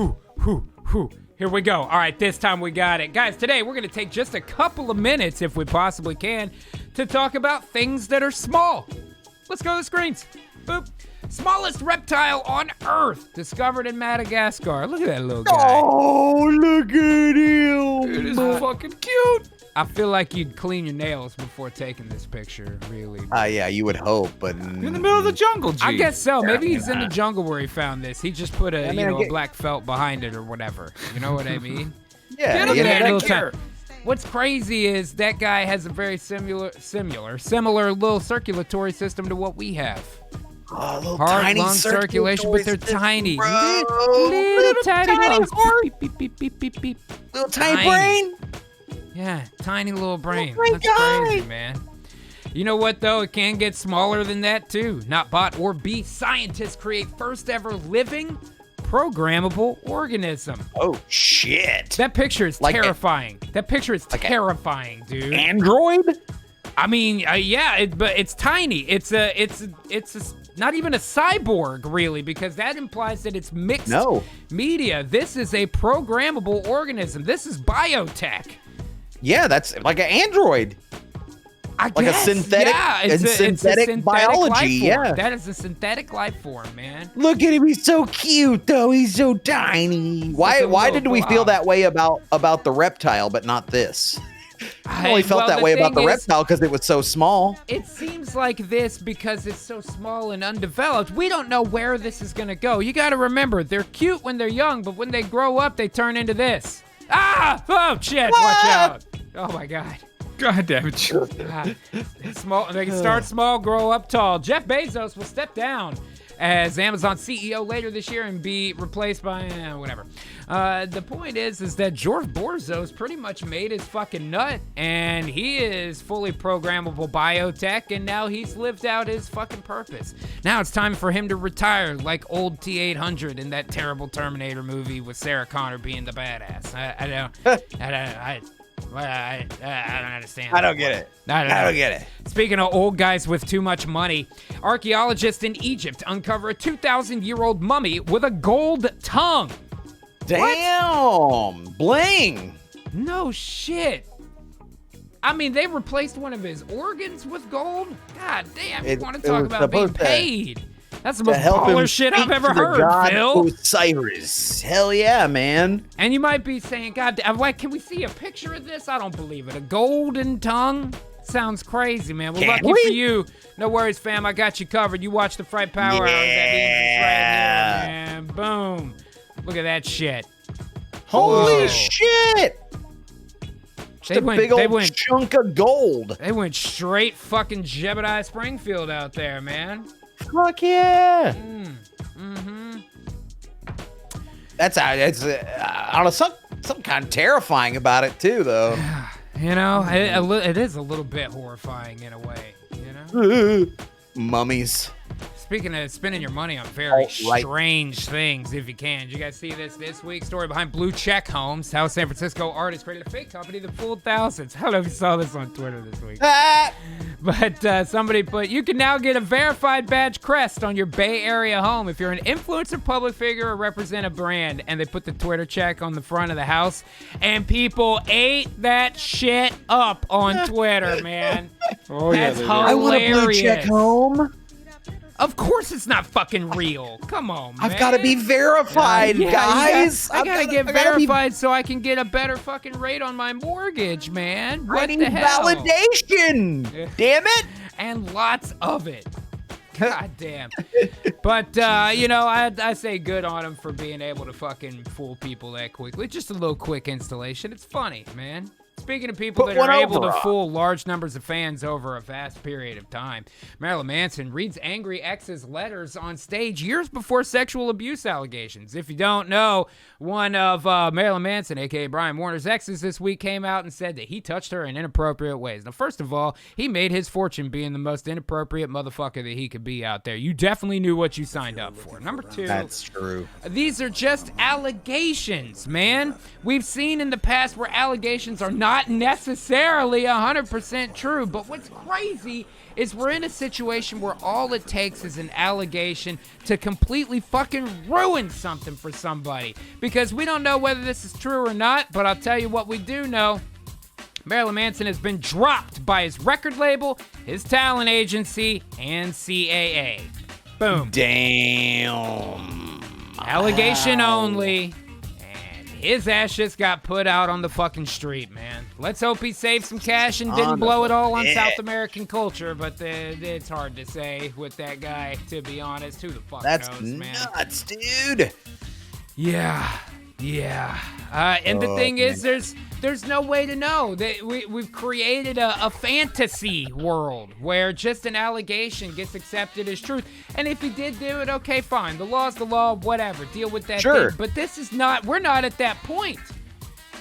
Whew. Here we go. All right, this time we got it. Guys, today we're going to take just a couple of minutes, if we possibly can, to talk about things that are small. Let's go to the screens. Boop. Smallest reptile on Earth, discovered in Madagascar. Look at that little guy. Oh, look at him. It is fucking cute. I feel like you'd clean your nails before taking this picture, really. Yeah, you would hope, but... You're in the middle of the jungle, G. I guess so. Maybe he's in the jungle where he found this. He just put a black felt behind it or whatever. You know what I mean? Yeah, Look at that little here. What's crazy is that guy has a very similar little circulatory system to what we have. Oh, little Heart, tiny lung circulation, but they're tiny. Bro. Little tiny lungs. heart. Beep, beep, beep, beep, beep, beep. Little tiny brain. Yeah, tiny little brain. Oh my That's God. crazy, man. You know what, though? It can get smaller than that, too. Not bot or beast. Scientists create first ever living programmable organism. Oh, shit. That picture is Like terrifying. That picture is terrifying, dude. Android? I mean, yeah, but it's tiny. It's not even a cyborg, really, because that implies that it's mixed media. This is a programmable organism. This is biotech. Yeah, that's like an android. I Like guess. a synthetic, yeah, it's a synthetic biology. life form. Yeah. That is a synthetic life form, man. Look at him. He's so cute, though. He's so tiny. Why did we feel that way about the reptile, but not this? I only felt that way about the reptile because it was so small. It seems like this because it's so small and undeveloped. We don't know where this is going to go. You got to remember, they're cute when they're young, but when they grow up, they turn into this. Ah! Oh, shit. Watch out. Oh, my God. God damn it. Small. They can start small, grow up tall. Jeff Bezos will step down as Amazon CEO later this year and be replaced by whatever. The point is that George Borzo's pretty much made his fucking nut, and he is fully programmable biotech, and now he's lived out his fucking purpose. Now it's time for him to retire like old T-800 in that terrible Terminator movie with Sarah Connor being the badass. I don't understand. I don't get it. I don't get it. Speaking of old guys with too much money, archaeologists in Egypt uncover a 2,000-year-old mummy with a gold tongue. Damn. Bling. No shit. I mean, they replaced one of his organs with gold? God damn, you want to talk about being paid. That's the most baller shit I've ever heard, Phil. Osiris. Hell yeah, man. And you might be saying, God damn, why, can we see a picture of this? I don't believe it. A golden tongue? Sounds crazy, man. Well, lucky for you. No worries, fam. I got you covered. You watch the Fright Power Hour. That means it's right here, man. Boom. Look at that shit. Holy shit. Just a big old chunk of gold. They went straight fucking Jebediah Springfield out there, man. Fuck yeah. That's I don't know, some kind of terrifying about it too, though. You know, it is a little bit horrifying in a way, you know? Mummies. Speaking of spending your money on very strange things, if you can. Did you guys see this week? Story behind Blue Check Homes, how San Francisco artists created a fake company that fooled thousands. I don't know if you saw this on Twitter this week. But somebody put, you can now get a verified badge crest on your Bay Area home if you're an influencer, public figure, or represent a brand. And they put the Twitter check on the front of the house. And people ate that shit up on Twitter, man. Oh, that's hilarious. I want a Blue Check home. Of course it's not fucking real. Come on, man. I've got to be verified, guys. I gotta get verified so I can get a better fucking rate on my mortgage, man. What the hell? Validation. Damn it. And lots of it. God damn. But, you know, I say good on him for being able to fucking fool people that quickly. Just a little quick installation. It's funny, man. Speaking of people that are able to fool large numbers of fans over a vast period of time, Marilyn Manson reads angry ex's letters on stage years before sexual abuse allegations. If you don't know, one of Marilyn Manson, a.k.a. Brian Warner's exes this week came out and said that he touched her in inappropriate ways. Now, first of all, he made his fortune being the most inappropriate motherfucker that he could be out there. You definitely knew what you signed up for. Number two. That's true. These are just allegations, man. We've seen in the past where allegations are not not necessarily 100% true. But what's crazy is we're in a situation where all it takes is an allegation to completely fucking ruin something for somebody. Because we don't know whether this is true or not, but I'll tell you what we do know. Marilyn Manson has been dropped by his record label, his talent agency, and CAA. Boom. Damn. Allegation only. And his ass just got put out on the fucking street, man. Let's hope he saved some cash and didn't blow it all on South American culture, but it's hard to say with that guy, to be honest. Who the fuck knows, man? That's nuts, dude. Yeah. And the thing is, there's no way to know. We've created a fantasy world where just an allegation gets accepted as truth. And if he did do it, okay, fine. The law's the law, whatever. Deal with that thing. But this is not, we're not at that point.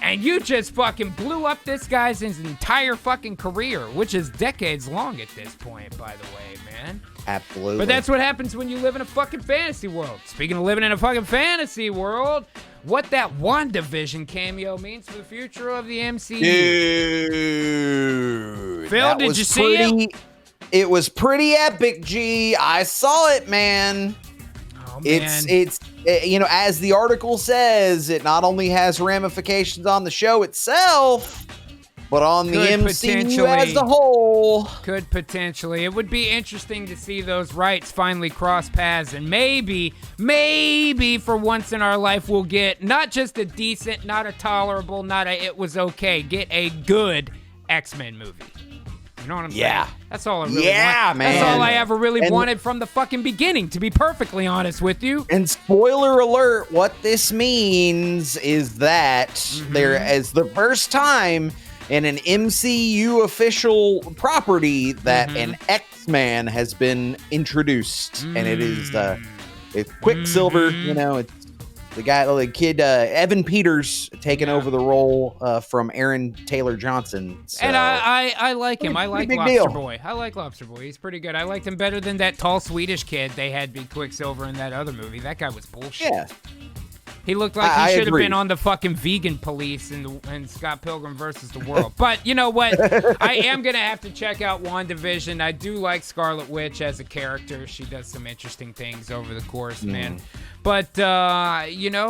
And you just fucking blew up this guy's entire fucking career, which is decades long at this point, by the way, man. Absolutely. But that's what happens when you live in a fucking fantasy world. Speaking of living in a fucking fantasy world, what that WandaVision cameo means for the future of the MCU. Dude. Phil, did you see it? It was pretty epic, G. I saw it, man. Oh, man. It's as the article says, it not only has ramifications on the show itself, but on the MCU as a whole. Could potentially. It would be interesting to see those rights finally cross paths, and maybe for once in our life we'll get not just a decent, not a tolerable, not a it was okay, get a good X-Men movie. You know what I'm saying? That's all I really want. Man. That's all I ever really wanted from the fucking beginning, to be perfectly honest with you. And spoiler alert, what this means is that there is the first time in an MCU official property that an X-Man has been introduced. And it is it's Quicksilver, it's the kid, Evan Peters taking over the role from Aaron Taylor Johnson. So, and I like him. I like Lobster deal. Boy. I like Lobster Boy. He's pretty good. I liked him better than that tall Swedish kid they had be Quicksilver in that other movie. That guy was bullshit. Yeah. He looked like he should have been on the fucking vegan police in Scott Pilgrim versus the World. But you know what? I am going to have to check out WandaVision. I do like Scarlet Witch as a character. She does some interesting things over the course, man. But,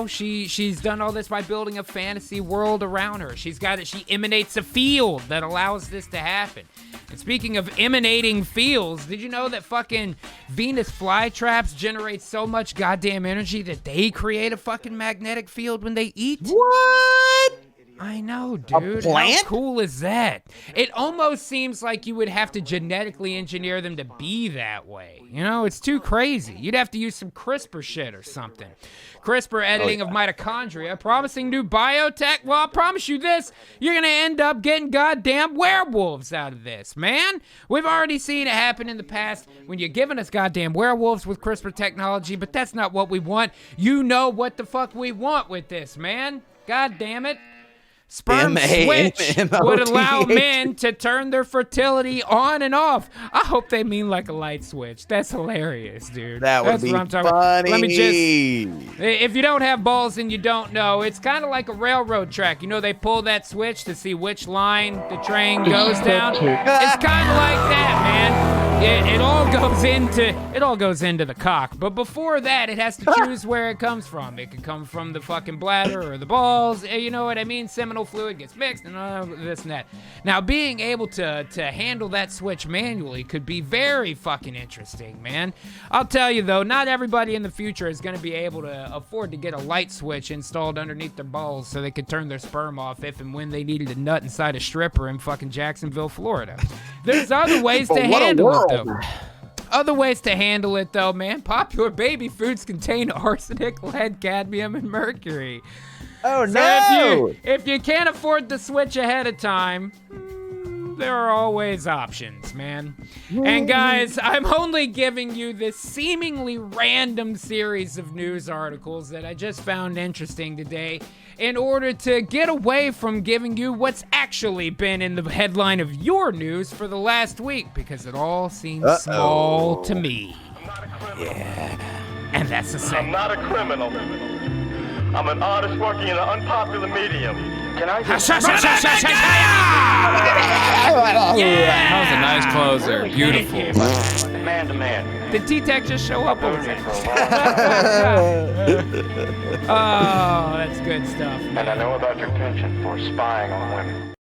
she's done all this by building a fantasy world around her. She emanates a field that allows this to happen. And speaking of emanating fields, did you know that fucking Venus flytraps generate so much goddamn energy that they create a fucking magnetic field when they eat? What? I know, dude. How cool is that? It almost seems like you would have to genetically engineer them to be that way. It's too crazy. You'd have to use some CRISPR shit or something. CRISPR editing of mitochondria, promising new biotech. Well, I'll promise you this. You're going to end up getting goddamn werewolves out of this, man. We've already seen it happen in the past when you're giving us goddamn werewolves with CRISPR technology, but that's not what we want. You know what the fuck we want with this, man. God damn it. Sperm switch would allow men to turn their fertility on and off. I hope they mean like a light switch. That's hilarious, dude. That's what I'm talking about. Let me if you don't have balls and you don't know, it's kind of like a railroad track. They pull that switch to see which line the train goes down. It's kind of like that, man. It all goes into the cock. But before that, it has to choose where it comes from. It could come from the fucking bladder or the balls. You know what I mean? Seminal fluid gets mixed and this and that. Now, being able to handle that switch manually could be very fucking interesting, man. I'll tell you, though, not everybody in the future is going to be able to afford to get a light switch installed underneath their balls so they could turn their sperm off if and when they needed a nut inside a stripper in fucking Jacksonville, Florida. There's other ways to handle it, though. Other ways to handle it, though, man. Popular baby foods contain arsenic, lead, cadmium, and mercury. Oh, so no! If you can't afford the switch ahead of time, there are always options, man. And guys, I'm only giving you this seemingly random series of news articles that I just found interesting today in order to get away from giving you what's actually been in the headline of your news for the last week, because it all seems small to me. Yeah. And that's the same. I'm not a criminal. I'm an artist working in an unpopular medium. Can I just... Yeah! That was a nice closer. Beautiful. Man to man. Did T-Tech just show up? What was Known you that? for a long time. Oh, that's good stuff. And I know about your penchant for spying on women.